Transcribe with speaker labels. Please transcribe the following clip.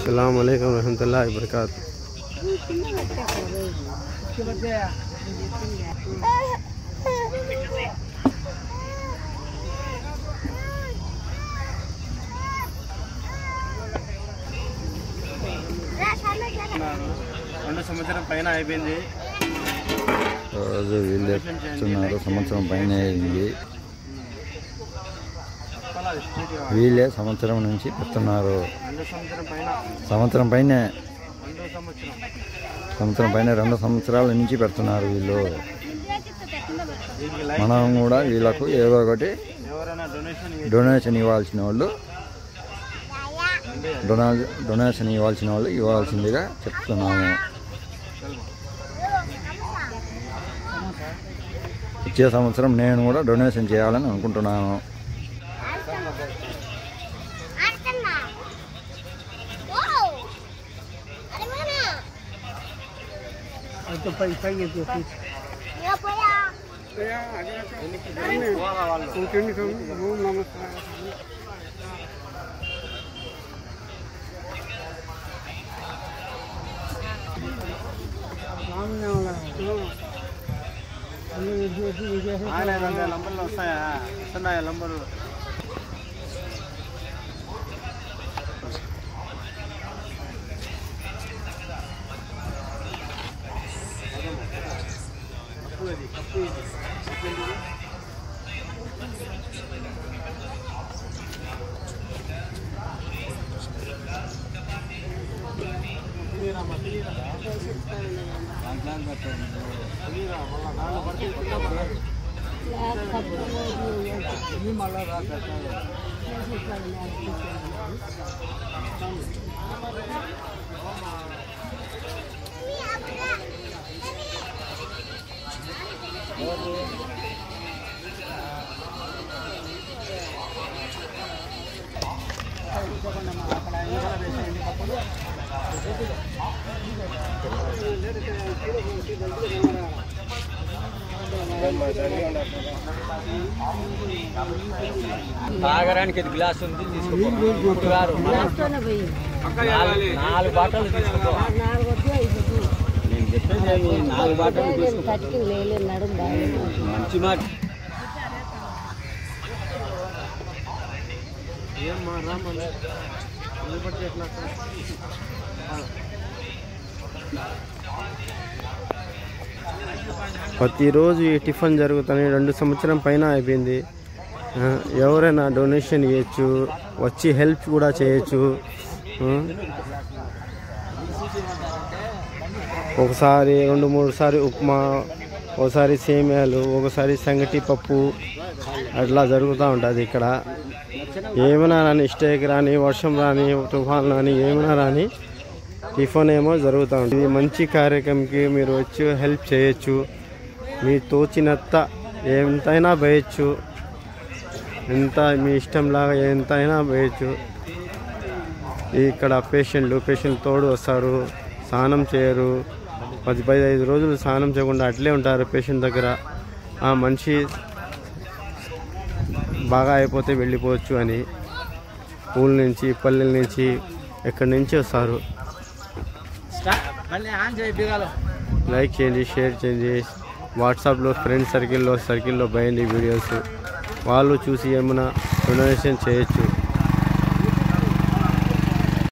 Speaker 1: अस्सलाम वालेकुम रहमतुल्लाहि व बरकातहू। సంవత్సరం పైన అయిపోయింది.
Speaker 2: రోజు వీళ్ళే చెప్తున్నారు సంవత్సరం పైన అయింది. వీళ్ళే సంవత్సరం నుంచి పెడుతున్నారు. సంవత్సరం పైన 2 సంవత్సరాల నుంచి పెడుతున్నారు వీళ్ళు. మనం కూడా వీళ్ళకు ఏదో ఒకటి డొనేషన్ ఇవ్వాల్సిన వాళ్ళు ఇవ్వాల్సిందిగా చెప్తున్నాము. వచ్చే సంవత్సరం నేను కూడా డొనేషన్ చేయాలని అనుకుంటున్నాను.
Speaker 1: నంబర్లు వస్తున్నాయా నంబర్లు
Speaker 3: తాగడానికి గ్లాస్ ఉంది, 4 బాటలు తీసుకో. నేను చెప్పేది 4 బాటలు మంచి మాట.
Speaker 1: ప్రతిరోజు ఈ టిఫిన్ జరుగుతాయి. 2 సంవత్సరం పైన అయిపోయింది. ఎవరైనా డొనేషన్ ఇవ్వచ్చు, వచ్చి హెల్ప్ కూడా చేయొచ్చు. ఒకసారి 2-3 సారి ఉప్మా, ఒకసారి సేమియాలు, ఒకసారి సంగటి పప్పు అట్లా జరుగుతూ ఉంటుంది ఇక్కడ. ఏమైనా రాని, స్టేక్ రాని, వర్షం రాని, తుఫాన్ రాని, ఏమైనా రాని టిఫిన్ ఏమో జరుగుతూ ఉంటుంది. ఇది మంచి కార్యక్రమంకి మీరు వచ్చి హెల్ప్ చేయొచ్చు. మీ తోచినంత ఎంతైనా వేయచ్చు, ఎంత మీ ఇష్టంలాగా ఎంతైనా వేయచ్చు. ఇక్కడ పేషెంట్ తోడు వస్తారు, స్నానం చేయరు. 10-15 రోజులు స్నానం చేయకుండా అట్లే ఉంటారు పేషెంట్ దగ్గర. ఆ మనిషి బాగా అయిపోతే వెళ్ళిపోవచ్చు అని ఊళ్ళ నుంచి, పల్లెల నుంచి, ఎక్కడి నుంచి వస్తారు. లైక్ చేయండి, షేర్ చేయండి. వాట్సాప్లో ఫ్రెండ్స్ సర్కిల్లో వేయండి వీడియోస్. వాళ్ళు చూసి ఏమైనా డొనేషన్ చేయొచ్చు.